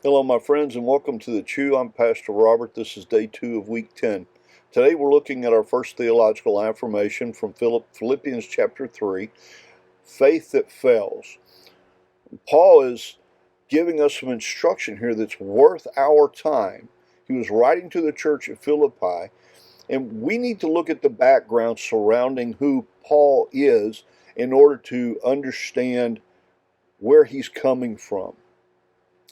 Hello, my friends, and welcome to the Chew. I'm Pastor Robert. This is day 2 of week 10. Today we're looking at our first theological affirmation from Philippians chapter 3, faith that fails. Paul is giving us some instruction here that's worth our time. He was writing to the church at Philippi, and we need to look at the background surrounding who Paul is in order to understand where he's coming from.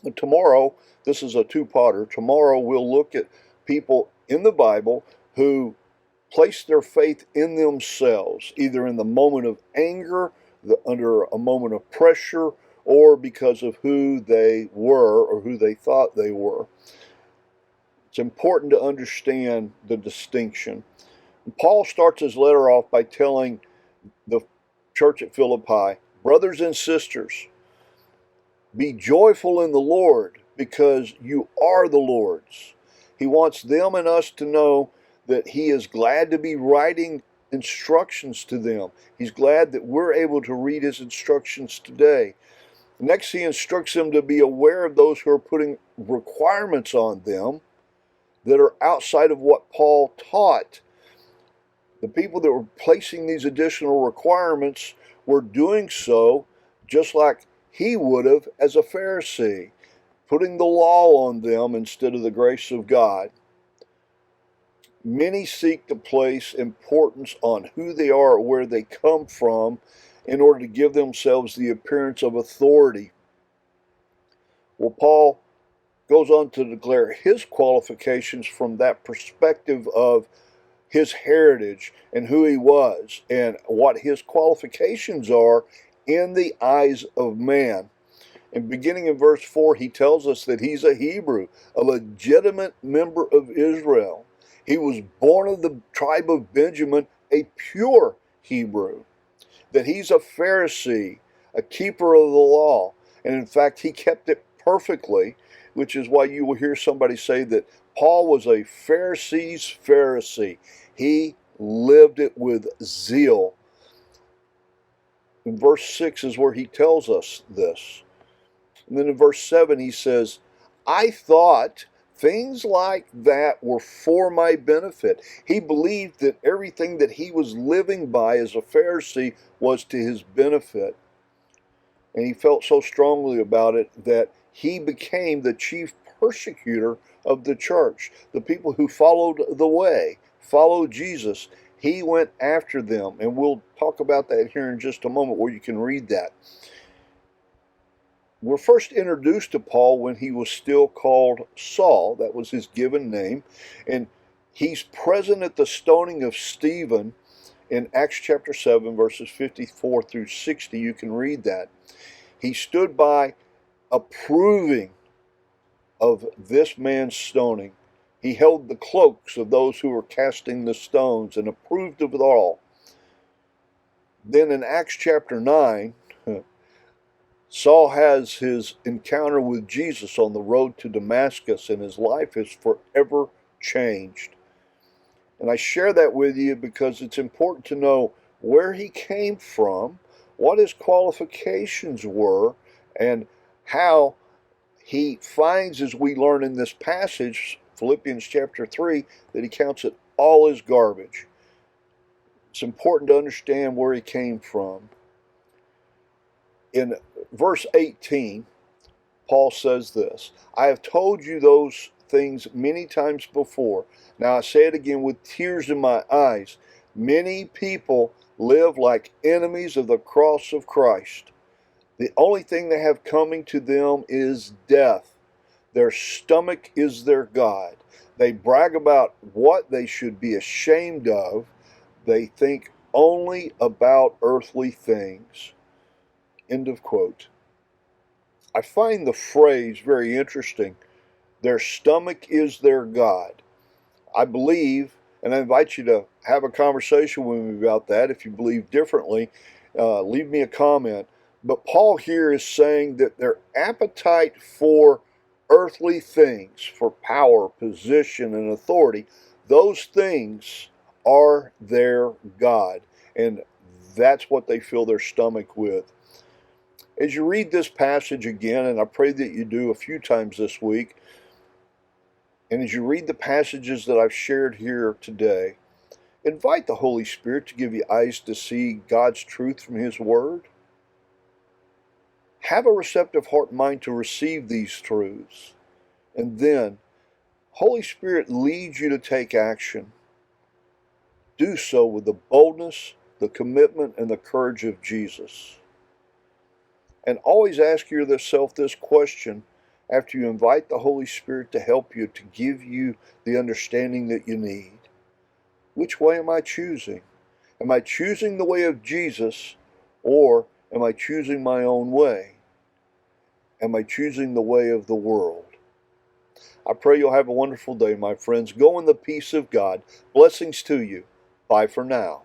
And tomorrow, this is a two-parter. Tomorrow we'll look at people in the Bible who place their faith in themselves, either in the moment of anger, under a moment of pressure, or because of who they were or who they thought they were. It's important to understand the distinction. And Paul starts his letter off by telling the church at Philippi, brothers and sisters, be joyful in the Lord, because you are the Lord's. He wants them and us to know that he is glad to be writing instructions to them. He's glad that we're able to read his instructions today. Next, he instructs them to be aware of those who are putting requirements on them that are outside of what Paul taught. The people that were placing these additional requirements were doing so just like he would have as a Pharisee, putting the law on them instead of the grace of God. Many seek to place importance on who they are or where they come from in order to give themselves the appearance of authority. Well, Paul goes on to declare his qualifications from that perspective of his heritage and who he was and what his qualifications are in the eyes of man. And beginning in verse 4, he tells us that he's a Hebrew, a legitimate member of Israel. He was born of the tribe of Benjamin, a pure Hebrew. That he's a Pharisee, a keeper of the law. And in fact, he kept it perfectly, which is why you will hear somebody say that Paul was a Pharisee's Pharisee. He lived it with zeal. In verse 6 is where he tells us this. And then in verse 7 he says, I thought things like that were for my benefit. He believed that everything that he was living by as a Pharisee was to his benefit. And he felt so strongly about it that he became the chief persecutor of the church. The people who followed the way, followed Jesus, he went after them, and we'll talk about that here in just a moment where you can read that. We're first introduced to Paul when he was still called Saul. That was his given name. And he's present at the stoning of Stephen in Acts chapter 7, verses 54 through 60. You can read that. He stood by approving of this man's stoning. He held the cloaks of those who were casting the stones and approved of it all. Then in Acts chapter 9, Saul has his encounter with Jesus on the road to Damascus, and his life is forever changed. And I share that with you because it's important to know where he came from, what his qualifications were, and how he finds, as we learn in this passage, Philippians chapter 3, that he counts it all as garbage. It's important to understand where he came from. In verse 18, Paul says this, I have told you those things many times before. Now I say it again with tears in my eyes. Many people live like enemies of the cross of Christ. The only thing they have coming to them is death. Their stomach is their God. They brag about what they should be ashamed of. They think only about earthly things. End of quote. I find the phrase very interesting. Their stomach is their God. I believe, and I invite you to have a conversation with me about that. If you believe differently, leave me a comment. But Paul here is saying that their appetite for earthly things, for power, position, and authority, those things are their God. And that's what they fill their stomach with. As you read this passage again, and I pray that you do a few times this week, and as you read the passages that I've shared here today, invite the Holy Spirit to give you eyes to see God's truth from His Word. Have a receptive heart and mind to receive these truths. And then, Holy Spirit leads you to take action. Do so with the boldness, the commitment, and the courage of Jesus. And always ask yourself this question after you invite the Holy Spirit to help you, to give you the understanding that you need. Which way am I choosing? Am I choosing the way of Jesus, or am I choosing my own way? Am I choosing the way of the world? I pray you'll have a wonderful day, my friends. Go in the peace of God. Blessings to you. Bye for now.